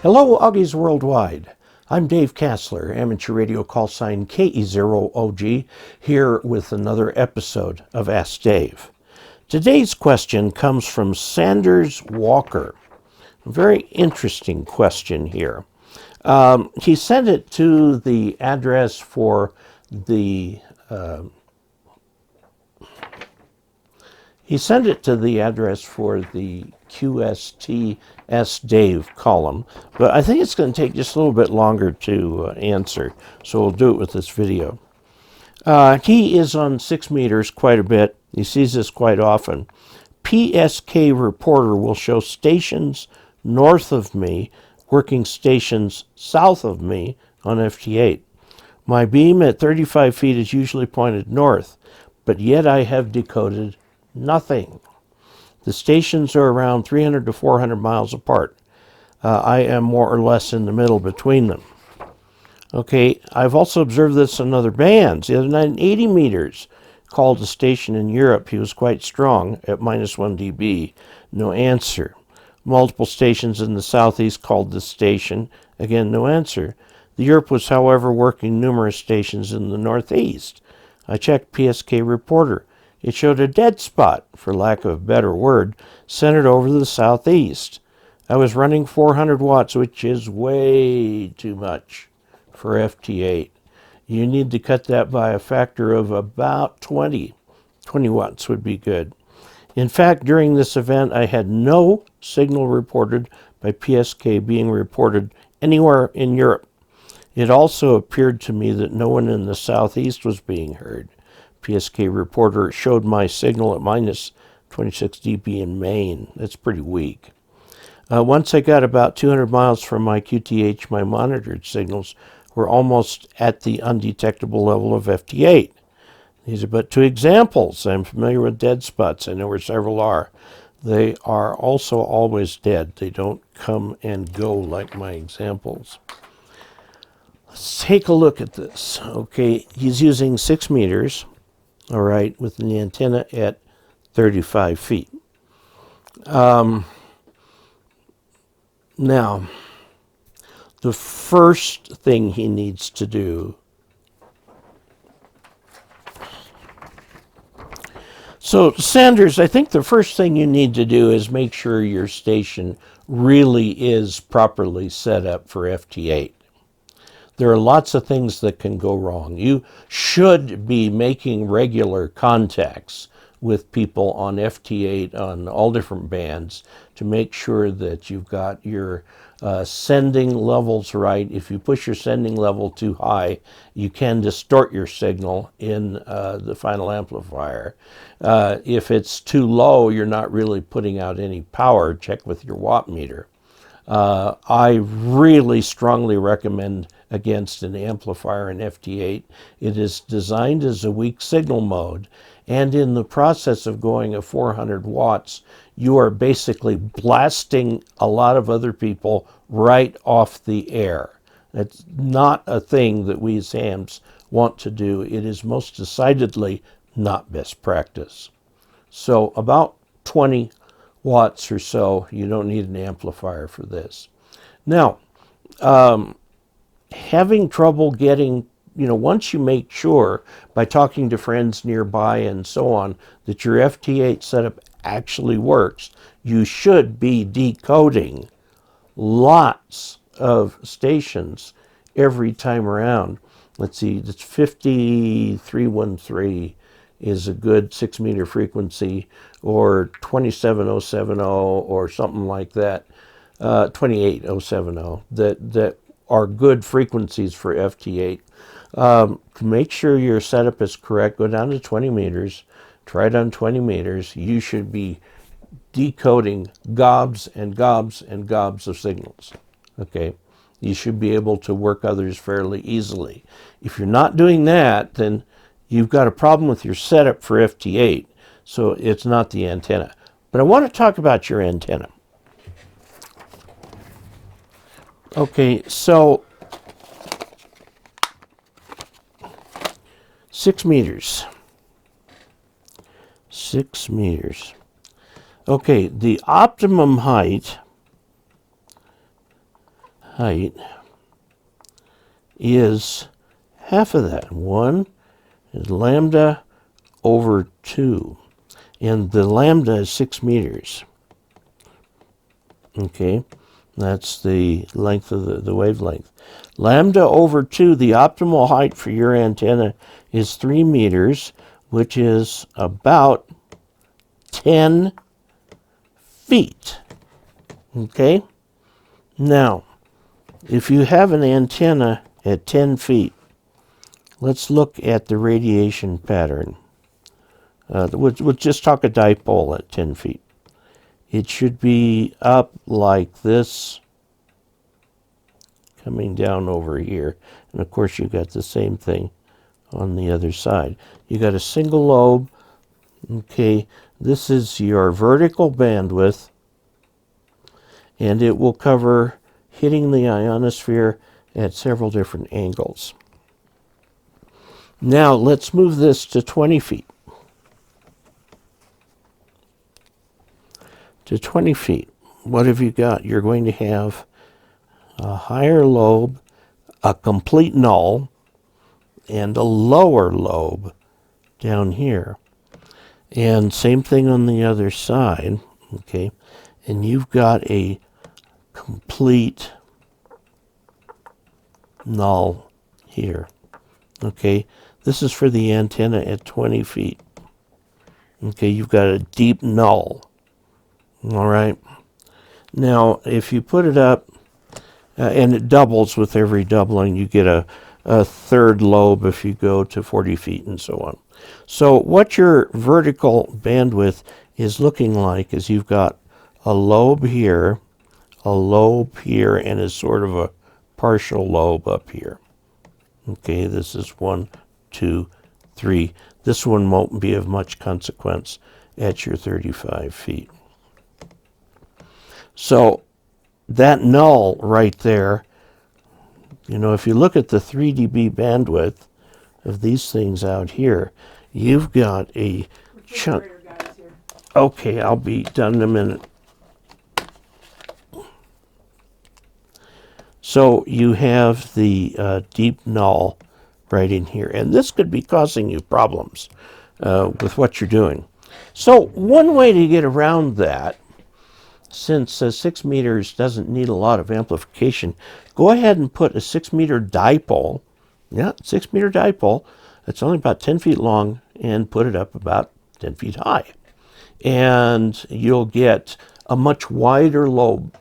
Hello, Augies Worldwide. I'm Dave Kassler, amateur radio call sign KE0OG, here with another episode of Ask Dave. Today's question comes from Sanders Walker. A very interesting question here. He sent it to the address for the QSTS Dave column, but I think it's going to take just a little bit longer to answer, so we'll do it with this video. He is on 6 meters quite a bit. He sees this quite often. PSK Reporter will show stations north of me, working stations south of me on FT8. My beam at 35 feet is usually pointed north, but yet I have decoded nothing. The stations are around 300 to 400 miles apart. I am more or less in the middle between them. Okay, I've also observed this in other bands. The other night, 80 meters, called a station in Europe. He was quite strong at -1 dB. No answer. Multiple stations in the southeast called this station. Again, no answer. The Europe was, however, working numerous stations in the northeast. I checked PSK Reporter. It showed a dead spot, for lack of a better word, centered over the southeast. I was running 400 watts, which is way too much for FT8. You need to cut that by a factor of about 20. 20 watts would be good. In fact, during this event, I had no signal reported by PSK being reported anywhere in Europe. It also appeared to me that no one in the southeast was being heard. PSK Reporter showed my signal at -26 dB in Maine. That's pretty weak. Once I got about 200 miles from my QTH, my monitored signals were almost at the undetectable level of FT8. These are but two examples. I'm familiar with dead spots. I know where several are. They are also always dead. They don't come and go like my examples. Let's take a look at this. Okay, he's using 6 meters. All right, with the antenna at 35 feet. Now, the first thing he needs to do, so Sanders, I think the first thing you need to do is make sure your station really is properly set up for FT8. There are lots of things that can go wrong. You should be making regular contacts with people on FT8 on all different bands to make sure that you've got your sending levels right. If you push your sending level too high, you can distort your signal in the final amplifier. If it's too low, you're not really putting out any power. Check with your watt meter. I really strongly recommend against an amplifier in FT8. It is designed as a weak signal mode, and in the process of going at 400 watts, you are basically blasting a lot of other people right off the air. That's not a thing that we as hams want to do. It is most decidedly not best practice. So about 20 watts or so, you don't need an amplifier for this. Now, having trouble getting, once you make sure by talking to friends nearby and so on that your FT8 setup actually works, you should be decoding lots of stations every time around. Let's see, that's 50313 is a good 6 meter frequency, or 27070 or something like that, 28070, that are good frequencies for FT8. To make sure your setup is correct, go down to 20 meters, try it on 20 meters. You should be decoding gobs and gobs and gobs of signals. Okay, you should be able to work others fairly easily. If you're not doing that, then you've got a problem with your setup for FT8, so it's not the antenna. But I want to talk about your antenna. Okay, so 6 meters. 6 meters. Okay, the optimum height height is half of that. 1 is lambda over 2. And the lambda is 6 meters. Okay, that's the length of the wavelength. Lambda over 2, the optimal height for your antenna is 3 meters, which is about 10 feet. Okay? Now, if you have an antenna at 10 feet, let's look at the radiation pattern. We'll just talk a dipole at 10 feet. It should be up like this, coming down over here. And of course, you've got the same thing on the other side. You got a single lobe. Okay, this is your vertical bandwidth, and it will cover hitting the ionosphere at several different angles. Now, let's move this to 20 feet. To 20 feet, what have you got? You're going to have a higher lobe, a complete null, and a lower lobe down here. And same thing on the other side, okay? And you've got a complete null here, okay? This is for the antenna at 20 feet. Okay, you've got a deep null. All right. Now, if you put it up, and it doubles with every doubling, you get a third lobe if you go to 40 feet and so on. So what your vertical bandwidth is looking like is you've got a lobe here, and a sort of a partial lobe up here. Okay, this is 1, 2, 3. This one won't be of much consequence at your 35 feet. So that null right there, you know, if you look at the 3 dB bandwidth of these things out here, you've got a chunk. Okay, I'll be done in a minute. So you have the deep null right in here, and this could be causing you problems with what you're doing. So one way to get around that, since 6 meters doesn't need a lot of amplification, go ahead and put a 6 meter dipole, 6 meter dipole, that's only about 10 feet long, and put it up about 10 feet high. And you'll get a much wider lobe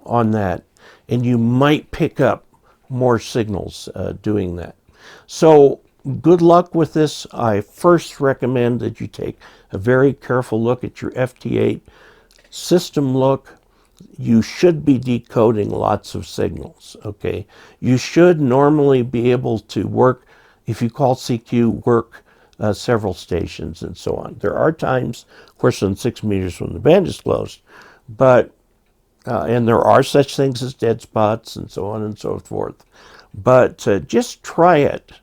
on that, and you might pick up more signals doing that. So good luck with this. I first recommend that you take a very careful look at your FT8 system look. You should be decoding lots of signals, okay? You should normally be able to work, if you call CQ, work several stations and so on. There are times, of course, on 6 meters when the band is closed, but, and there are such things as dead spots and so on and so forth. But just try it.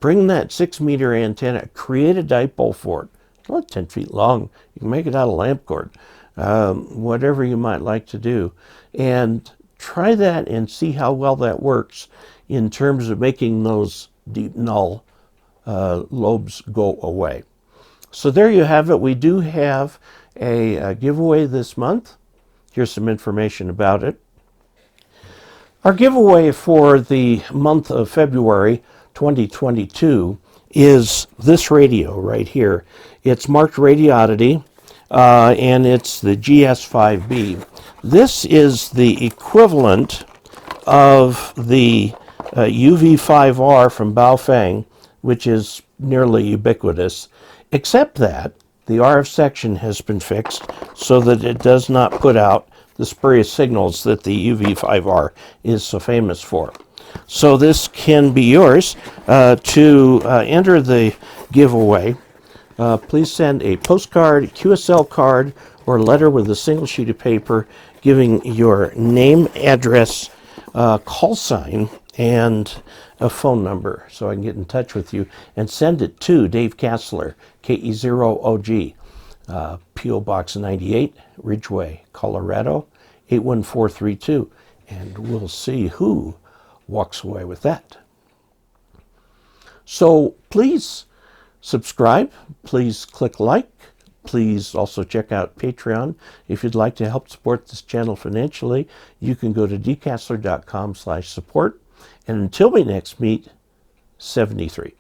Bring that 6 meter antenna, create a dipole for it. It's not 10 feet long. You can make it out of lamp cord. Whatever you might like to do, and try that and see how well that works in terms of making those deep null lobes go away. So there you have it. We do have a giveaway this month. Here's some information about it. Our giveaway for the month of February 2022 is this radio right here. It's marked Radioddity. And it's the GS5B. This is the equivalent of the UV5R from Baofeng, which is nearly ubiquitous, except that the RF section has been fixed so that it does not put out the spurious signals that the UV5R is so famous for. So this can be yours. To enter the giveaway, please send a postcard, QSL card, or letter with a single sheet of paper giving your name, address, call sign, and a phone number so I can get in touch with you, and send it to Dave Kassler, KE0OG, P.O. Box 98, Ridgeway, Colorado, 81432. and we'll see who walks away with that. So please subscribe, please click like, please also check out Patreon. If you'd like to help support this channel financially, you can go to dcasler.com/support. And until we next meet, 73.